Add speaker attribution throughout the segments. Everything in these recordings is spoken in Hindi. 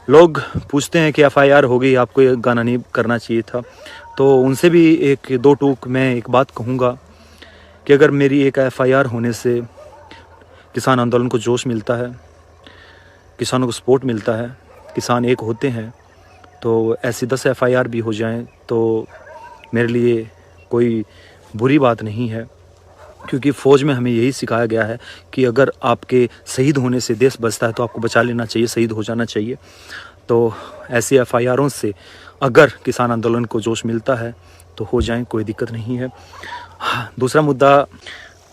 Speaker 1: लोग पूछते हैं कि एफआईआर हो गई, आपको ये गाना नहीं करना चाहिए था। तो उनसे भी एक दो टूक मैं एक बात कहूँगा कि अगर मेरी एक एफआईआर होने से किसान आंदोलन को जोश मिलता है, किसानों को सपोर्ट मिलता है, किसान एक होते हैं, तो ऐसी 10 एफआईआर भी हो जाएं तो मेरे लिए कोई बुरी बात नहीं है। क्योंकि फ़ौज में हमें यही सिखाया गया है कि अगर आपके शहीद होने से देश बचता है तो आपको बचा लेना चाहिए, शहीद हो जाना चाहिए। तो ऐसी एफआईआरों से अगर किसान आंदोलन को जोश मिलता है तो हो जाएं, कोई दिक्कत नहीं है। दूसरा मुद्दा,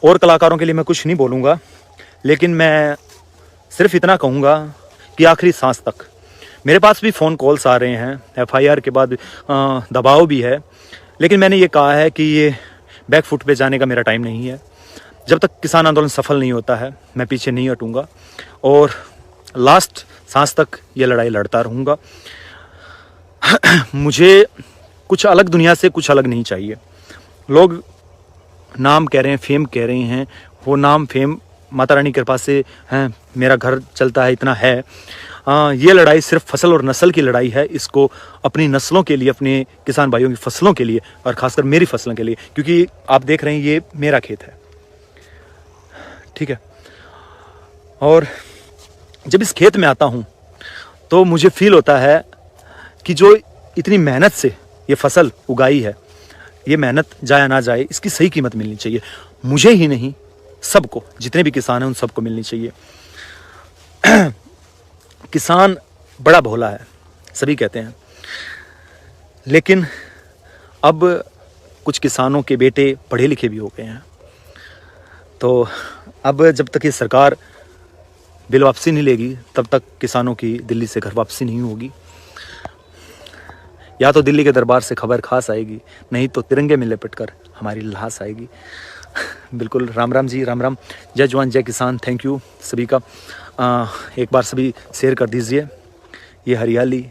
Speaker 1: और कलाकारों के लिए मैं कुछ नहीं बोलूँगा, लेकिन मैं सिर्फ इतना कहूँगा कि आखिरी सांस तक मेरे पास भी फ़ोन कॉल्स आ रहे हैं, एफआईआर के बाद दबाव भी है, लेकिन मैंने ये कहा है कि ये बैक फुट पे जाने का मेरा टाइम नहीं है। जब तक किसान आंदोलन सफल नहीं होता है मैं पीछे नहीं हटूँगा और लास्ट सांस तक ये लड़ाई लड़ता रहूँगा। मुझे कुछ अलग दुनिया से कुछ अलग नहीं चाहिए। लोग नाम कह रहे हैं, फेम कह रहे हैं, वो नाम फेम माता रानी की कृपा से हैं, मेरा घर चलता है, इतना है। ये लड़ाई सिर्फ फसल और नस्ल की लड़ाई है। इसको अपनी नस्लों के लिए, अपने किसान भाइयों की फसलों के लिए और ख़ासकर मेरी फसलों के लिए, क्योंकि आप देख रहे हैं ये मेरा खेत है, ठीक है। और जब इस खेत में आता हूँ तो मुझे फील होता है कि जो इतनी मेहनत से ये फसल उगाई है, ये मेहनत जाया ना जाए, इसकी सही कीमत मिलनी चाहिए। मुझे ही नहीं, सबको, जितने भी किसान हैं उन सबको मिलनी चाहिए। किसान बड़ा भोला है, सभी कहते हैं, लेकिन अब कुछ किसानों के बेटे पढ़े लिखे भी हो गए हैं। तो अब जब तक ये सरकार बिल वापसी नहीं लेगी तब तक किसानों की दिल्ली से घर वापसी नहीं होगी। या तो दिल्ली के दरबार से खबर खास आएगी, नहीं तो तिरंगे में लिपट कर हमारी लाश आएगी। बिल्कुल। राम राम जी, राम राम। जय जवान जय किसान। थैंक यू सभी का। एक बार सभी शेयर कर दीजिए। ये हरियाली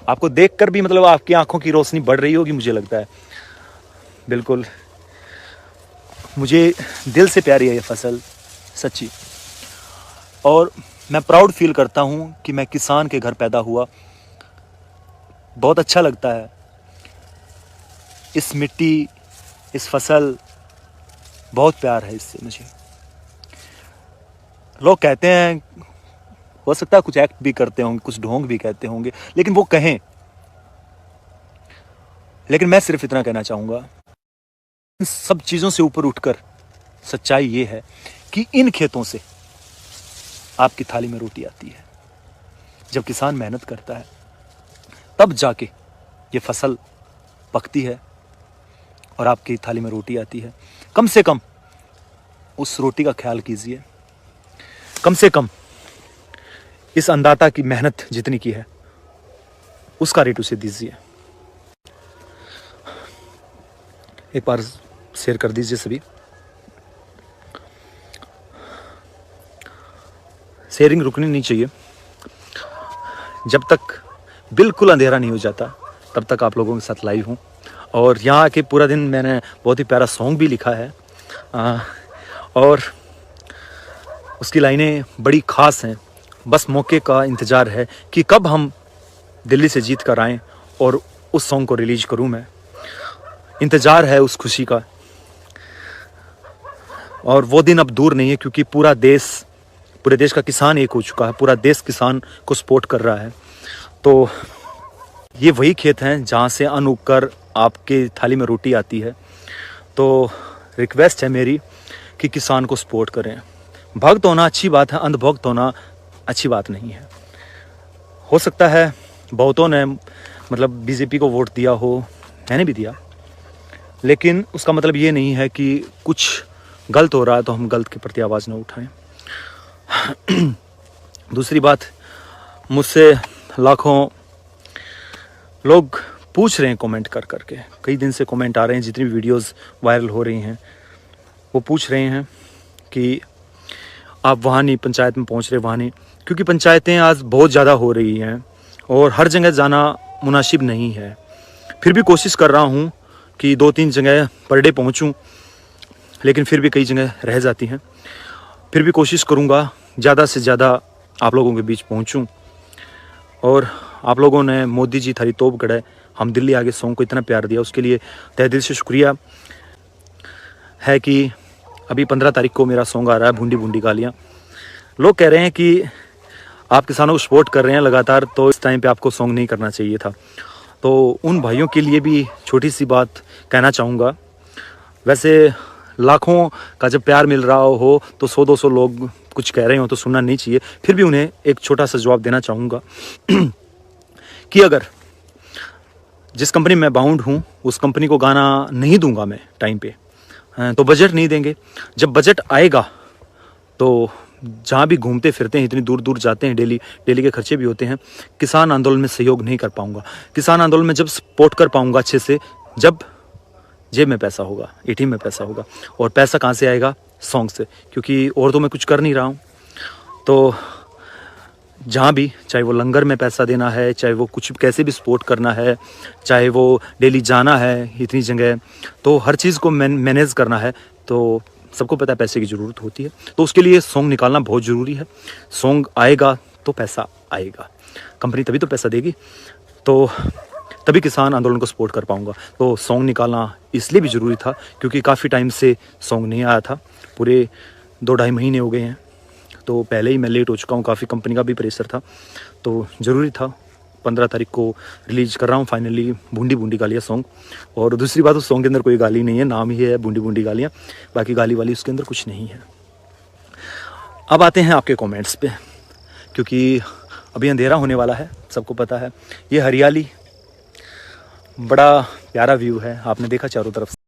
Speaker 1: आपको देखकर भी मतलब आपकी आंखों की रोशनी बढ़ रही होगी, मुझे लगता है। बिल्कुल, मुझे दिल से प्यारी है ये फसल, सच्ची। और मैं प्राउड फील करता हूँ कि मैं किसान के घर पैदा हुआ। बहुत अच्छा लगता है। इस मिट्टी, इस फसल, बहुत प्यार है इससे मुझे। लोग कहते हैं, हो सकता है कुछ एक्ट भी करते होंगे, कुछ ढोंग भी कहते होंगे, लेकिन वो कहें। लेकिन मैं सिर्फ इतना कहना चाहूँगा, इन सब चीज़ों से ऊपर उठकर सच्चाई ये है कि इन खेतों से आपकी थाली में रोटी आती है। जब किसान मेहनत करता है तब जाके ये फसल पकती है और आपकी थाली में रोटी आती है। कम से कम उस रोटी का ख्याल कीजिए। कम से कम इस अन्नदाता की मेहनत जितनी की है उसका रेट उसे दीजिए। एक बार शेयर कर दीजिए सभी। शेयरिंग रुकनी नहीं चाहिए। जब तक बिल्कुल अंधेरा नहीं हो जाता तब तक आप लोगों के साथ लाइव हूँ। और यहाँ आके पूरा दिन मैंने बहुत ही प्यारा सॉन्ग भी लिखा है और उसकी लाइनें बड़ी ख़ास हैं। बस मौके का इंतज़ार है कि कब हम दिल्ली से जीत कर आएँ और उस सॉन्ग को रिलीज करूँ मैं। इंतज़ार है उस खुशी का और वो दिन अब दूर नहीं है, क्योंकि पूरे देश का किसान एक हो चुका है। पूरा देश किसान को सपोर्ट कर रहा है। तो ये वही खेत हैं जहाँ से अन्न उगकर आपके थाली में रोटी आती है। तो रिक्वेस्ट है मेरी कि किसान को सपोर्ट करें। भक्त होना अच्छी बात है, अंधभक्त होना अच्छी बात नहीं है। हो सकता है बहुतों ने मतलब बीजेपी को वोट दिया हो, मैंने भी दिया, लेकिन उसका मतलब ये नहीं है कि कुछ गलत हो रहा है तो हम गलत के प्रति आवाज़ न उठाएं। दूसरी बात, मुझसे लाखों लोग पूछ रहे हैं कमेंट कर करके, कई दिन से कमेंट आ रहे हैं, जितनी भी वीडियोस वायरल हो रही हैं वो पूछ रहे हैं कि आप वहाँ नहीं, पंचायत में पहुँच रहे वहाँ नहीं, क्योंकि पंचायतें आज बहुत ज़्यादा हो रही हैं और हर जगह जाना मुनासिब नहीं है। फिर भी कोशिश कर रहा हूँ कि 2-3 जगह पर डे पहुँचूँ, लेकिन फिर भी कई जगह रह जाती हैं। फिर भी कोशिश करूँगा ज़्यादा से ज़्यादा आप लोगों के बीच पहुँचूँ और आप लोगों ने मोदी जी थारी तोप गढ़े हम दिल्ली आगे सॉन्ग को इतना प्यार दिया, उसके लिए तहे दिल से शुक्रिया है। कि अभी 15 तारीख को मेरा सॉन्ग आ रहा है बूंदी बूंदी गालियाँ। लोग कह रहे हैं कि आप किसानों को सपोर्ट कर रहे हैं लगातार, तो इस टाइम पे आपको सॉन्ग नहीं करना चाहिए था। तो उन भाइयों के लिए भी छोटी सी बात कहना चाहूँगा। वैसे लाखों का जब प्यार मिल रहा हो तो 100-200 लोग कुछ कह रहे हो तो सुनना नहीं चाहिए। फिर भी उन्हें एक छोटा सा जवाब देना चाहूँगा कि अगर जिस कंपनी में बाउंड हूँ उस कंपनी को गाना नहीं दूंगा मैं टाइम पे, तो बजट नहीं देंगे। जब बजट आएगा तो जहाँ भी घूमते फिरते हैं, इतनी दूर दूर जाते हैं, डेली के खर्चे भी होते हैं, किसान आंदोलन में सहयोग नहीं कर पाऊंगा। किसान आंदोलन में जब सपोर्ट कर पाऊंगा अच्छे से, जब जेब में पैसा होगा, एटीएम में पैसा होगा। और पैसा कहाँ से आएगा? सॉन्ग से, क्योंकि और तो मैं कुछ कर नहीं रहा हूँ। तो जहाँ भी, चाहे वो लंगर में पैसा देना है, चाहे वो कुछ कैसे भी सपोर्ट करना है, चाहे वो डेली जाना है इतनी जगह, तो हर चीज़ को मैनेज करना है। तो सबको पता है पैसे की ज़रूरत होती है, तो उसके लिए सॉन्ग निकालना बहुत ज़रूरी है। सॉन्ग आएगा तो पैसा आएगा, कंपनी तभी तो पैसा देगी, तो तभी किसान आंदोलन को सपोर्ट कर पाऊंगा। तो सॉन्ग निकालना इसलिए भी ज़रूरी था क्योंकि काफ़ी टाइम से सॉन्ग नहीं आया था, पूरे 2-2.5 महीने हो गए हैं। तो पहले ही मैं लेट हो चुका हूँ, काफ़ी कंपनी का भी प्रेशर था, तो ज़रूरी था। 15 तारीख को रिलीज कर रहा हूँ फाइनली बूंदी बूंदी गालियाँ सॉन्ग। और दूसरी बात, उस सॉन्ग के अंदर कोई गाली नहीं है, नाम ही है बूंदी बूंदी गालियाँ, बाकी गाली वाली उसके अंदर कुछ नहीं है। अब आते हैं आपके कमेंट्स पे, क्योंकि अभी अंधेरा होने वाला है, सबको पता है। ये हरियाली, बड़ा प्यारा व्यू है, आपने देखा चारों तरफ से।